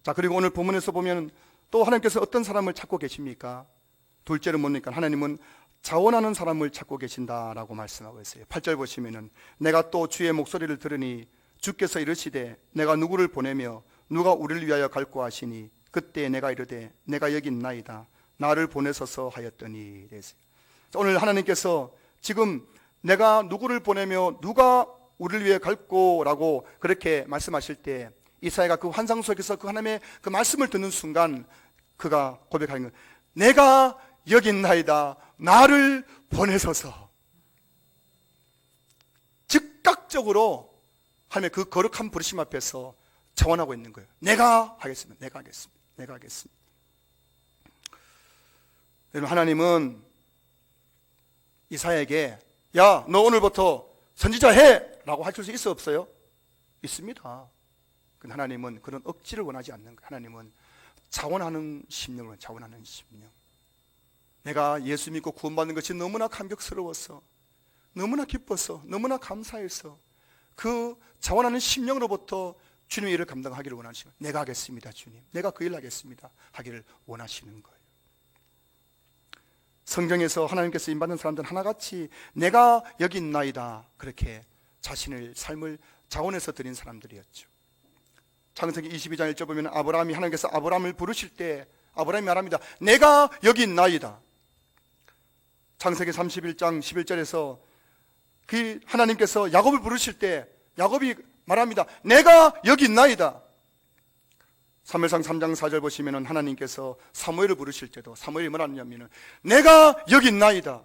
자, 그리고 오늘 본문에서 보면 또 하나님께서 어떤 사람을 찾고 계십니까? 둘째로 뭡니까? 하나님은 자원하는 사람을 찾고 계신다라고 말씀하고 있어요. 8절 보시면은 내가 또 주의 목소리를 들으니 주께서 이르시되 내가 누구를 보내며 누가 우리를 위하여 갈고 하시니 그때 내가 이르되 내가 여기 있나이다 나를 보내소서 하였더니. 오늘 하나님께서 지금 내가 누구를 보내며 누가 우리를 위해 갈고라고 그렇게 말씀하실 때 이사야가 그 환상 속에서 그 하나님의 그 말씀을 듣는 순간 그가 고백하는 거예요. 내가 여기 있나이다 나를 보내소서. 즉각적으로 하나님의 그 거룩한 부르심 앞에서 자원하고 있는 거예요. 내가 하겠습니다. 여러분, 하나님은 이사야에게 야, 너 오늘부터 선지자 해! 라고 할 수 있어 없어요? 있습니다. 근데 하나님은 그런 억지를 원하지 않는 거예요. 하나님은 자원하는 심령을 자원하는 심령. 내가 예수 믿고 구원받는 것이 너무나 감격스러워서 너무나 기뻐서 너무나 감사해서 그 자원하는 심령으로부터 주님의 일을 감당하기를 원하시는 거예요. 내가 하겠습니다 주님, 내가 그 일 하겠습니다 하기를 원하시는 거예요. 성경에서 하나님께서 임받는 사람들은 하나같이 내가 여기 있나이다 그렇게 자신의 삶을 자원해서 드린 사람들이었죠. 창세기 22장 1절 보면 하나님께서 아브라함을 부르실 때 아브라함이 말합니다. 내가 여기 있나이다. 창세기 31장 11절에서 그 하나님께서 야곱을 부르실 때 야곱이 말합니다. 내가 여기 있나이다. 사무엘상 3장 4절 보시면 하나님께서 사무엘을 부르실 때도 사무엘이 뭐라냐면 내가 여기 있나이다.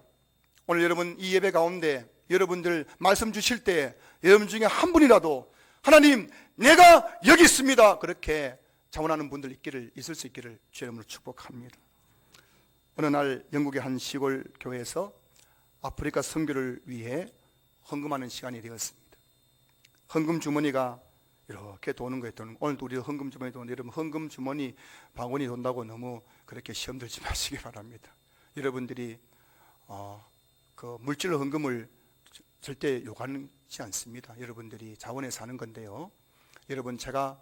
오늘 여러분 이 예배 가운데 여러분들 말씀 주실 때 여러분 중에 한 분이라도 하나님 내가 여기 있습니다 그렇게 자원하는 분들 있을 수 있기를 주의 이름으로 축복합니다. 어느 날 영국의 한 시골 교회에서 아프리카 선교를 위해 헌금하는 시간이 되었습니다. 헌금 주머니가 이렇게 도는 거예요. 오늘도 우리 헌금 주머니 도는데 여러분 헌금 주머니 바구니 돈다고 너무 그렇게 시험 들지 마시기 바랍니다. 여러분들이 그 물질 헌금을 절대 요구하지 않습니다. 여러분들이 자원해서 하는 건데요. 여러분 제가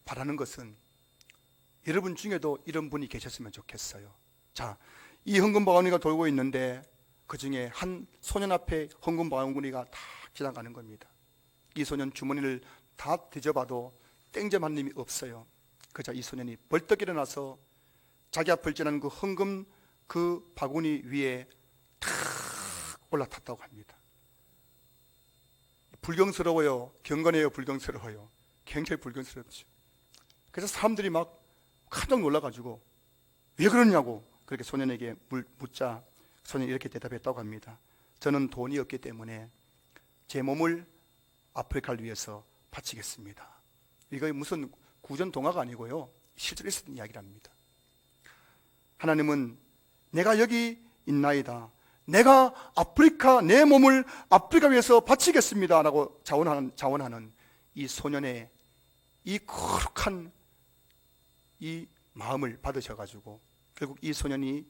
바라는 것은 여러분 중에도 이런 분이 계셨으면 좋겠어요. 자, 이 헌금 바구니가 돌고 있는데 그 중에 한 소년 앞에 헌금 바구니가 탁 지나가는 겁니다. 이 소년 주머니를 다 뒤져봐도 땡점 한 놈이 없어요. 그자 이 소년이 벌떡 일어나서 자기 앞을 지나는 그 헌금 그 바구니 위에 탁 올라탔다고 합니다. 불경스러워요? 경건해요? 불경스러워요? 굉장히 불경스럽죠. 그래서 사람들이 막 깜짝 놀라가지고 왜 그러냐고 그렇게 소년에게 묻자 소년이 이렇게 대답했다고 합니다. 저는 돈이 없기 때문에 제 몸을 아프리카를 위해서 바치겠습니다. 이거 무슨 구전 동화가 아니고요. 실제로 있었던 이야기랍니다. 하나님은 내가 여기 있나이다, 내가 아프리카, 내 몸을 아프리카 위해서 바치겠습니다 라고 자원하는 이 소년의 이 거룩한 이 마음을 받으셔가지고 결국 이 소년이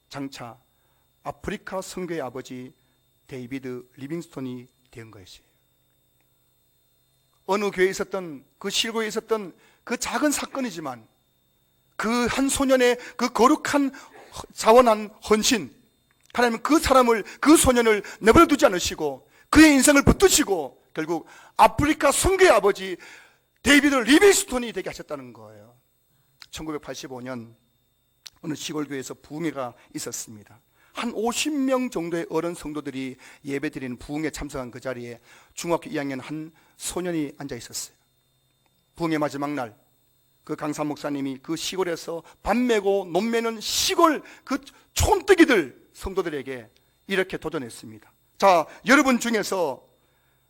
장차 아프리카 선교의 아버지 데이비드 리빙스톤이 된 것이에요. 어느 교회에 있었던, 그 실고에 있었던 그 작은 사건이지만 그 한 소년의 그 거룩한 자원한 헌신, 하나님은 그 사람을, 그 소년을 내버려 두지 않으시고 그의 인생을 붙드시고 결국 아프리카 선교의 아버지 데이비드 리빙스톤이 되게 하셨다는 거예요. 1985년 어느 시골교회에서 부흥회가 있었습니다. 한 50명 정도의 어른 성도들이 예배드리는 부흥회에 참석한 그 자리에 중학교 2학년 한 소년이 앉아 있었어요. 부흥회 마지막 날 그 강사 목사님이 그 시골에서 밥 메고 논 메는 시골 그 촌뜨기들 성도들에게 이렇게 도전했습니다. 자, 여러분 중에서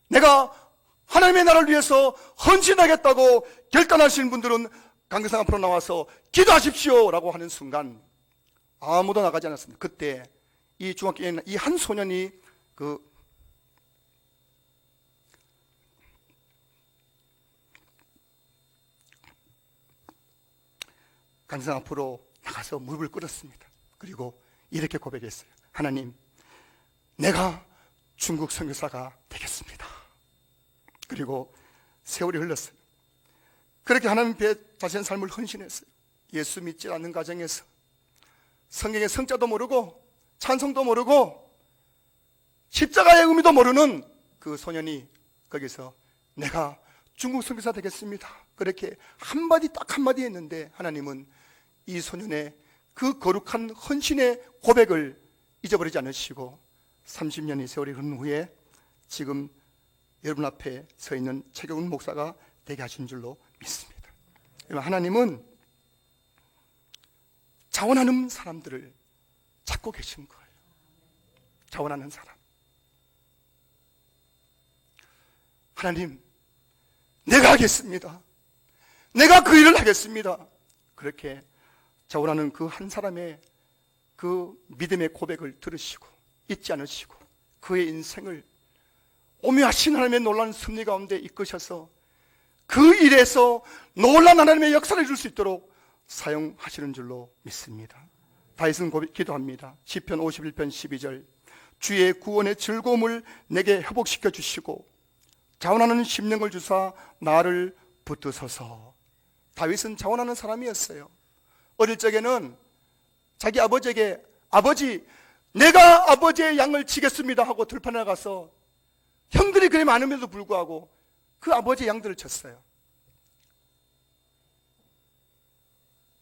내가 하나님의 나라를 위해서 헌신하겠다고 결단하시는 분들은 강사 앞으로 나와서 기도하십시오 라고 하는 순간 아무도 나가지 않았습니다. 그때 이 중학교에 있는 이 한 소년이 그 강사 앞으로 나가서 무릎을 꿇었습니다. 그리고 이렇게 고백했어요. 하나님, 내가 중국 선교사가 되겠습니다. 그리고 세월이 흘렀어요. 그렇게 하나님 앞에 자신의 삶을 헌신했어요. 예수 믿지 않는 가정에서 성경의 성자도 모르고 찬송도 모르고 십자가의 의미도 모르는 그 소년이 거기서 내가 중국 선교사 되겠습니다. 그렇게 딱 한마디 했는데 하나님은 이 소년의 그 거룩한 헌신의 고백을 잊어버리지 않으시고 30년의 세월이 흐른 후에 지금 여러분 앞에 서 있는 최경훈 목사가 되게 하신 줄로 믿습니다. 하나님은 자원하는 사람들을 찾고 계신 거예요. 자원하는 사람. 하나님, 내가 하겠습니다. 내가 그 일을 하겠습니다. 그렇게 자원하는 그 한 사람의 그 믿음의 고백을 들으시고 잊지 않으시고 그의 인생을 오묘하신 하나님의 놀라운 섭리 가운데 이끄셔서 그 일에서 놀라운 하나님의 역사를 이룰 수 있도록 사용하시는 줄로 믿습니다. 다윗은 기도합니다. 시편 51편 12절 주의 구원의 즐거움을 내게 회복시켜 주시고 자원하는 심령을 주사 나를 붙드소서. 다윗은 자원하는 사람이었어요. 어릴 적에는 자기 아버지에게 아버지, 내가 아버지의 양을 치겠습니다 하고 들판에 나가서 형들이 그리 많음에도 불구하고 그 아버지의 양들을 쳤어요.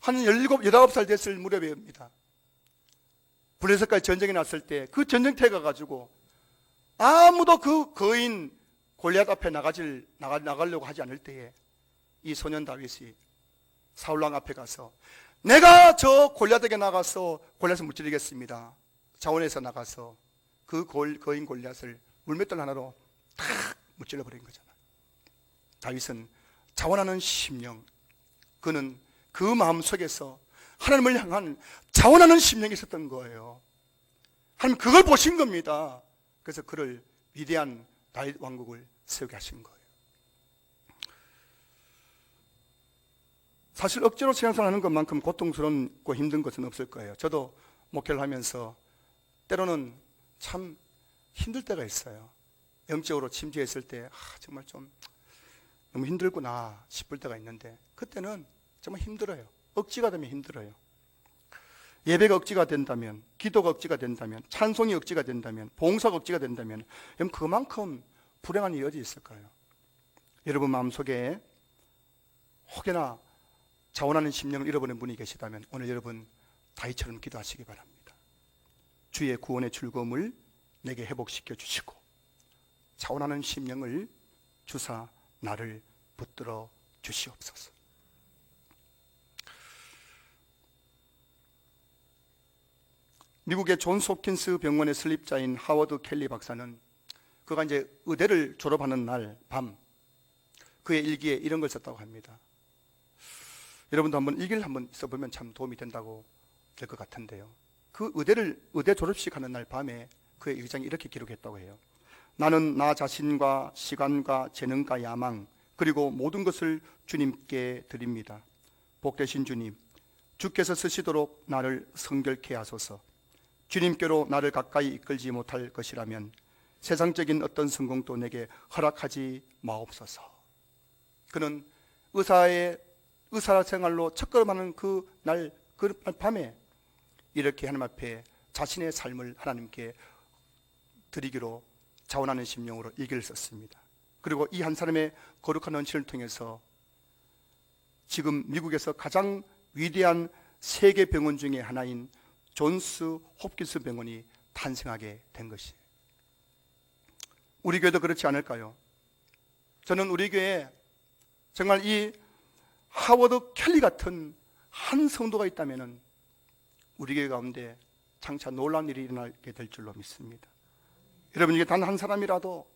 한 17, 18살 됐을 무렵입니다. 블레셋까지 전쟁이 났을 때 그 전쟁터에 가가지고 아무도 그 거인 골리앗 앞에 나가려고 하지 않을 때에 이 소년 다윗이 사울왕 앞에 가서 내가 저 골리앗에게 나가서 골리앗을 무찌르겠습니다. 자원에서 나가서 그 거인 골리앗을 물맷돌 하나로 탁 무찔러 버린 거잖아요. 다윗은 자원하는 심령, 그는 그 마음 속에서 하나님을 향한 자원하는 심령이 있었던 거예요. 하나님 그걸 보신 겁니다. 그래서 그를 위대한 다윗 왕국을 세우게 하신 거예요. 사실 억지로 신앙생활하는 것만큼 고통스럽고 힘든 것은 없을 거예요. 저도 목회를 하면서 때로는 참 힘들 때가 있어요. 영적으로 침체했을 때 정말 좀 너무 힘들구나 싶을 때가 있는데 그때는 정말 힘들어요. 억지가 되면 힘들어요. 예배가 억지가 된다면, 기도가 억지가 된다면, 찬송이 억지가 된다면, 봉사가 억지가 된다면 그만큼 불행한 일이 어디 있을까요? 여러분 마음속에 혹여나 자원하는 심령을 잃어버린 분이 계시다면 오늘 여러분 다윗처럼 기도하시기 바랍니다. 주의 구원의 즐거움을 내게 회복시켜 주시고 자원하는 심령을 주사 나를 붙들어 주시옵소서. 미국의 존스 홉킨스 병원의 설립자인 하워드 켈리 박사는 그가 이제 의대를 졸업하는 날 밤 그의 일기에 이런 걸 썼다고 합니다. 여러분도 한번 이 길 한번 써보면 참 도움이 된다고 될 것 같은데요. 그 의대 졸업식 하는 날 밤에 그의 의장이 이렇게 기록했다고 해요. 나는 나 자신과 시간과 재능과 야망 그리고 모든 것을 주님께 드립니다. 복되신 주님, 주께서 쓰시도록 나를 성결케 하소서. 주님께로 나를 가까이 이끌지 못할 것이라면 세상적인 어떤 성공도 내게 허락하지 마옵소서. 그는 의사 생활로 첫걸음하는 그 밤에 이렇게 하나님 앞에 자신의 삶을 하나님께 드리기로 자원하는 심령으로 이 글을 썼습니다. 그리고 이 한 사람의 거룩한 헌신을 통해서 지금 미국에서 가장 위대한 세계 병원 중에 하나인 존스 홉킨스 병원이 탄생하게 된 것이에요. 우리 교회도 그렇지 않을까요? 저는 우리 교회에 정말 이 하워드 켈리 같은 한 성도가 있다면 우리 교회 가운데 장차 놀라운 일이 일어나게 될 줄로 믿습니다. 여러분에게 단 한 사람이라도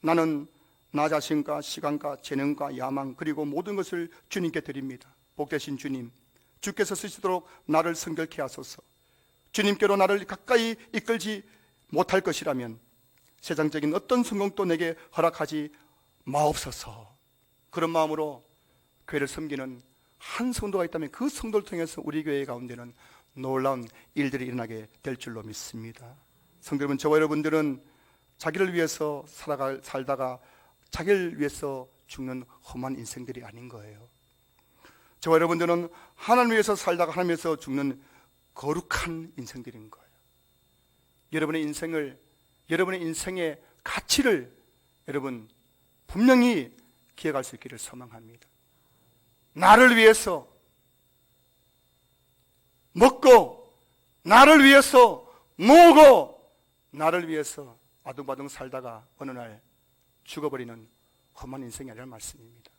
나는 나 자신과 시간과 재능과 야망 그리고 모든 것을 주님께 드립니다. 복되신 주님, 주께서 쓰시도록 나를 성결케 하소서. 주님께로 나를 가까이 이끌지 못할 것이라면 세상적인 어떤 성공도 내게 허락하지 마옵소서. 그런 마음으로 교회를 섬기는 한 성도가 있다면 그 성도를 통해서 우리 교회 가운데는 놀라운 일들이 일어나게 될 줄로 믿습니다. 성도 여러분, 저와 여러분들은 자기를 위해서 살다가 자기를 위해서 죽는 험한 인생들이 아닌 거예요. 저와 여러분들은 하나님 위해서 살다가 하나님 위해서 죽는 거룩한 인생들인 거예요. 여러분의 인생의 가치를 여러분 분명히 기억할 수 있기를 소망합니다. 나를 위해서 먹고, 나를 위해서 모으고, 나를 위해서 아둥바둥 살다가 어느 날 죽어버리는 험한 인생이 아니라는 말씀입니다.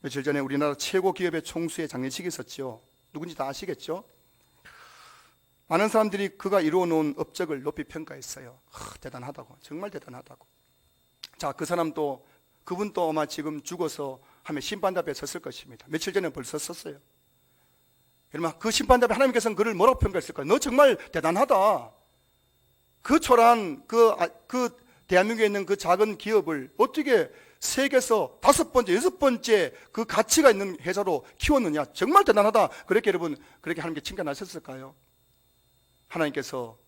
며칠 전에 우리나라 최고 기업의 총수의 장례식이 있었죠. 누군지 다 아시겠죠? 많은 사람들이 그가 이루어놓은 업적을 높이 평가했어요. 대단하다고, 정말 대단하다고. 자, 그분도 아마 지금 죽어서 하면 심판답에 섰을 것입니다. 며칠 전에 벌써 섰어요. 여러분, 그 심판답에 하나님께서는 그를 뭐라고 평가했을까요? 너 정말 대단하다. 그 초라한 그 대한민국에 있는 그 작은 기업을 어떻게 세계에서 5번째, 6번째 그 가치가 있는 회사로 키웠느냐. 정말 대단하다. 그렇게 여러분, 그렇게 하나님께 칭찬하셨을까요? 하나님께서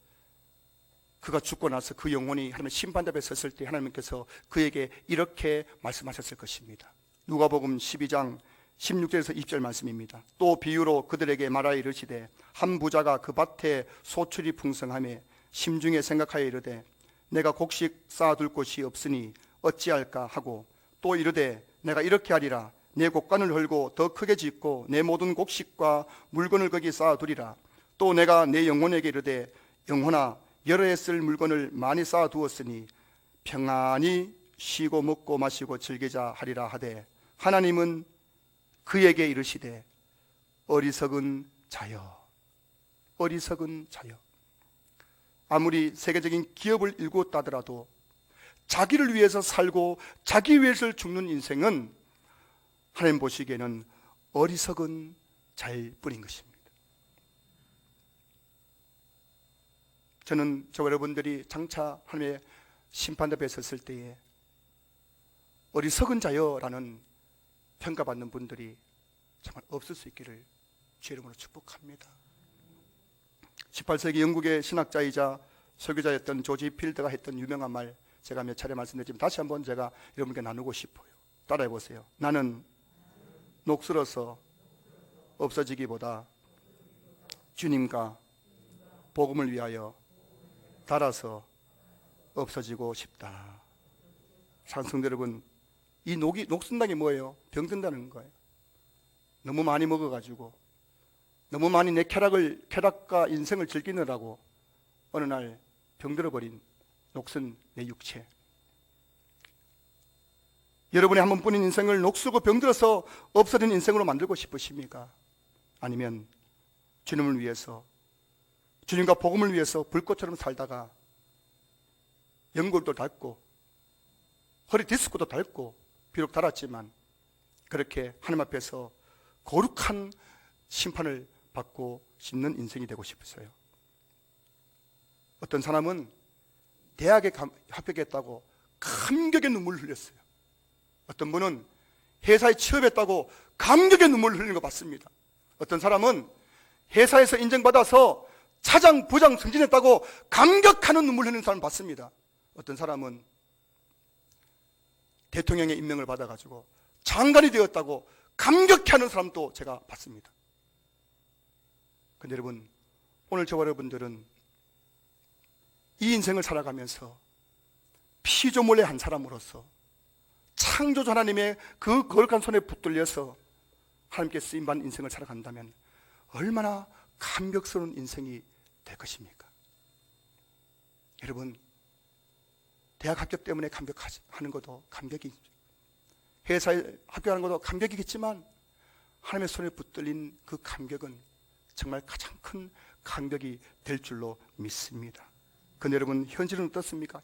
그가 죽고 나서 그 영혼이 하나님의 심판답에 섰을 때 하나님께서 그에게 이렇게 말씀하셨을 것입니다. 누가복음 12장 16절에서 20절 말씀입니다. 또 비유로 그들에게 말하여 이르시되 한 부자가 그 밭에 소출이 풍성하며 심중에 생각하여 이르되 내가 곡식 쌓아둘 곳이 없으니 어찌할까 하고 또 이르되 내가 이렇게 하리라 내 곡간을 헐고 더 크게 짓고 내 모든 곡식과 물건을 거기 쌓아두리라. 또 내가 내 영혼에게 이르되 영혼아 여러 해 쓸 물건을 많이 쌓아두었으니 평안히 쉬고 먹고 마시고 즐기자 하리라 하되 하나님은 그에게 이르시되 어리석은 자여, 어리석은 자여. 아무리 세계적인 기업을 일구었다 하더라도 자기를 위해서 살고 자기 위해서 죽는 인생은 하나님 보시기에는 어리석은 자일 뿐인 것입니다. 저는 저와 여러분들이 장차 하나님의 심판대에 섰을 때에 어리석은 자여라는 평가받는 분들이 정말 없을 수 있기를 주의 이름으로 축복합니다. 18세기 영국의 신학자이자 설교자였던 조지 필드가 했던 유명한 말, 제가 몇 차례 말씀드렸지만 다시 한번 제가 여러분께 나누고 싶어요. 따라해 보세요. 나는 녹슬어서 없어지기보다 주님과 복음을 위하여 달아서 없어지고 싶다. 산성도 여러분, 이 녹슨다는 게 뭐예요? 병든다는 거예요. 너무 많이 먹어가지고 너무 많이 내 쾌락과 인생을 즐기느라고 어느 날 병들어버린 녹슨 내 육체. 여러분의 한 번뿐인 인생을 녹슬고 병들어서 없어진 인생으로 만들고 싶으십니까? 아니면 주님을 위해서, 주님과 복음을 위해서 불꽃처럼 살다가 연골도 닳고 허리 디스크도 닳고 비록 닳았지만 그렇게 하나님 앞에서 거룩한 심판을 받고 싶는 인생이 되고 싶었어요. 어떤 사람은 대학에 합격했다고 감격의 눈물을 흘렸어요. 어떤 분은 회사에 취업했다고 감격의 눈물을 흘리는 거 봤습니다. 어떤 사람은 회사에서 인정받아서 차장, 부장 승진했다고 감격하는 눈물 흘리는 사람을 봤습니다. 어떤 사람은 대통령의 임명을 받아가지고 장관이 되었다고 감격해하는 사람도 제가 봤습니다. 그런데 여러분, 오늘 저와 여러분들은 이 인생을 살아가면서 피조물의 한 사람으로서 창조주 하나님의 그 거룩한 손에 붙들려서 하나님께 쓰임받는 인생을 살아간다면 얼마나 감격스러운 인생이 될 것입니까? 여러분, 대학 합격 때문에 감격하는 것도 감격이죠. 회사에 합격하는 것도 감격이겠지만 하나님의 손에 붙들린 그 감격은 정말 가장 큰 감격이 될 줄로 믿습니다. 그런데 여러분, 현실은 어떻습니까?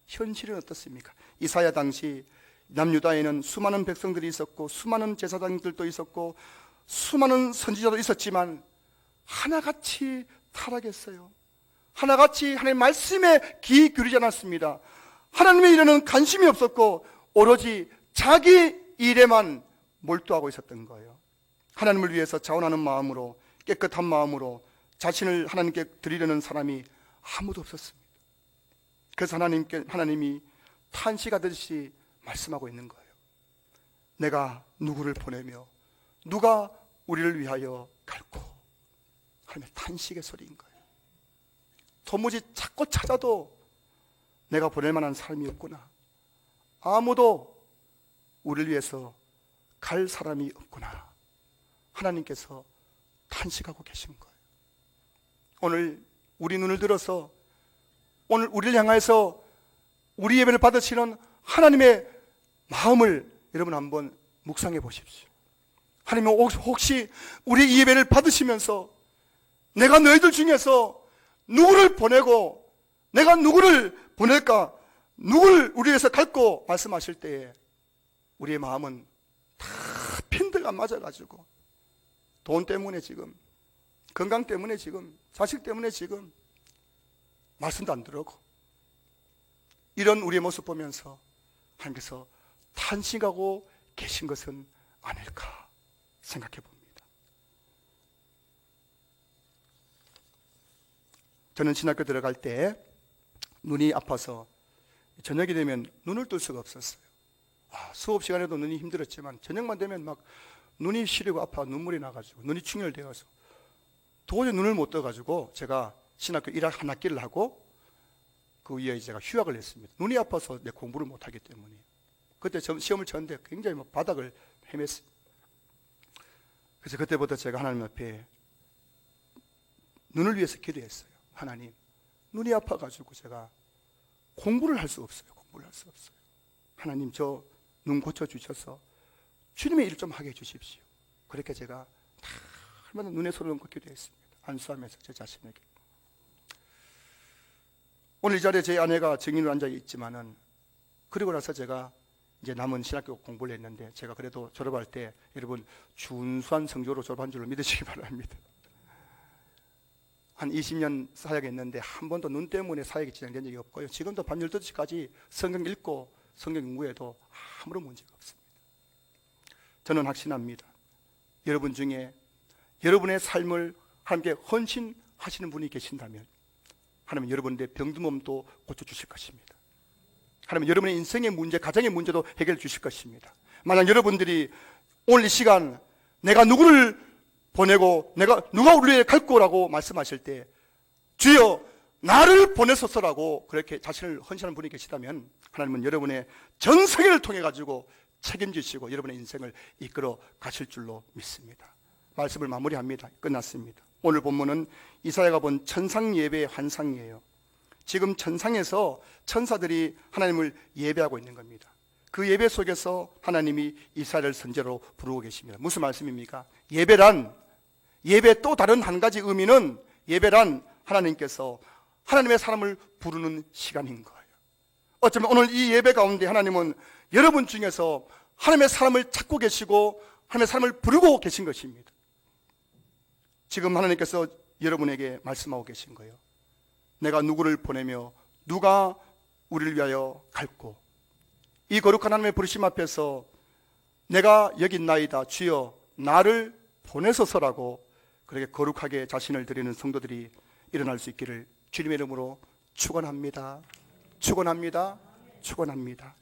현실은 어떻습니까? 이사야 당시 남유다에는 수많은 백성들이 있었고 수많은 제사장들도 있었고 수많은 선지자도 있었지만 하나같이 타락했어요. 하나같이 하나님의 말씀에 귀 기울이지 않았습니다. 하나님의 일에는 관심이 없었고 오로지 자기 일에만 몰두하고 있었던 거예요. 하나님을 위해서 자원하는 마음으로, 깨끗한 마음으로 자신을 하나님께 드리려는 사람이 아무도 없었습니다. 그래서 하나님이 탄식하듯이 말씀하고 있는 거예요. 내가 누구를 보내며 누가 우리를 위하여 갈고. 하나님의 탄식의 소리인 거예요. 도무지 찾고 찾아도 내가 보낼 만한 사람이 없구나. 아무도 우리를 위해서 갈 사람이 없구나. 하나님께서 탄식하고 계신 거예요. 오늘 우리 눈을 들어서 오늘 우리를 향해서 우리 예배를 받으시는 하나님의 마음을 여러분 한번 묵상해 보십시오. 하나님은 혹시 우리 이 예배를 받으시면서 내가 너희들 중에서 누구를 보내고 내가 누구를 보낼까, 누구를 우리 위해서 갈고 말씀하실 때에 우리의 마음은 다 핀드가 맞아가지고 돈 때문에 지금, 건강 때문에 지금, 자식 때문에 지금 말씀도 안 들어오고, 이런 우리의 모습 보면서 하나님께서 탄식하고 계신 것은 아닐까 생각해 봅니다. 저는 신학교 들어갈 때 눈이 아파서 저녁이 되면 눈을 뜰 수가 없었어요. 수업 시간에도 눈이 힘들었지만 저녁만 되면 막 눈이 시리고 아파 눈물이 나가지고 눈이 충혈되어서 도저히 눈을 못 떠가지고 제가 신학교 1학 학기를 하고 그 위에 제가 휴학을 했습니다. 눈이 아파서 내 공부를 못하기 때문에. 그때 시험을 쳤는데 굉장히 막 바닥을 헤맸습니다. 그래서 그때부터 제가 하나님 앞에 눈을 위해서 기도했어요. 하나님, 눈이 아파가지고 제가 공부를 할 수 없어요. 하나님, 저 눈 고쳐주셔서 주님의 일 좀 하게 해주십시오. 그렇게 제가 얼마나 눈에 손을 얹고 기도했습니다. 안수하면서 제 자신에게. 오늘 이 자리에 제 아내가 증인으로 앉아 있지만은, 그리고 나서 제가 이제 남은 신학교 공부를 했는데, 제가 그래도 졸업할 때 여러분 준수한 성적으로 졸업한 줄로 믿으시기 바랍니다. 한 20년 사역했는데 한 번도 눈 때문에 사역이 진행된 적이 없고요. 지금도 밤 12시까지 성경 읽고 성경 공부해도 아무런 문제가 없습니다. 저는 확신합니다. 여러분 중에 여러분의 삶을 하나님께 헌신하시는 분이 계신다면 하나님은 여러분의 병든 몸도 고쳐주실 것입니다. 하나님은 여러분의 인생의 문제, 가정의 문제도 해결해 주실 것입니다. 만약 여러분들이 오늘 이 시간 내가 누구를 보내고 누가 우리에게 갈 거라고 말씀하실 때 주여 나를 보내소서라고 그렇게 자신을 헌신하는 분이 계시다면 하나님은 여러분의 전 세계를 통해 가지고 책임지시고 여러분의 인생을 이끌어 가실 줄로 믿습니다. 말씀을 마무리합니다. 끝났습니다. 오늘 본문은 이사야가 본 천상 예배의 환상이에요. 지금 천상에서 천사들이 하나님을 예배하고 있는 겁니다. 그 예배 속에서 하나님이 이사야를 선지자로 부르고 계십니다. 무슨 말씀입니까? 예배 또 다른 한 가지 의미는 예배란 하나님께서 하나님의 사람을 부르는 시간인 거예요. 어쩌면 오늘 이 예배 가운데 하나님은 여러분 중에서 하나님의 사람을 찾고 계시고 하나님의 사람을 부르고 계신 것입니다. 지금 하나님께서 여러분에게 말씀하고 계신 거예요. 내가 누구를 보내며 누가 우리를 위하여 갈고, 이 거룩한 하나님의 부르심 앞에서 내가 여기 있나이다 주여 나를 보내소서라고 그렇게 거룩하게 자신을 드리는 성도들이 일어날 수 있기를 주님의 이름으로 축원합니다. 축원합니다. 축원합니다.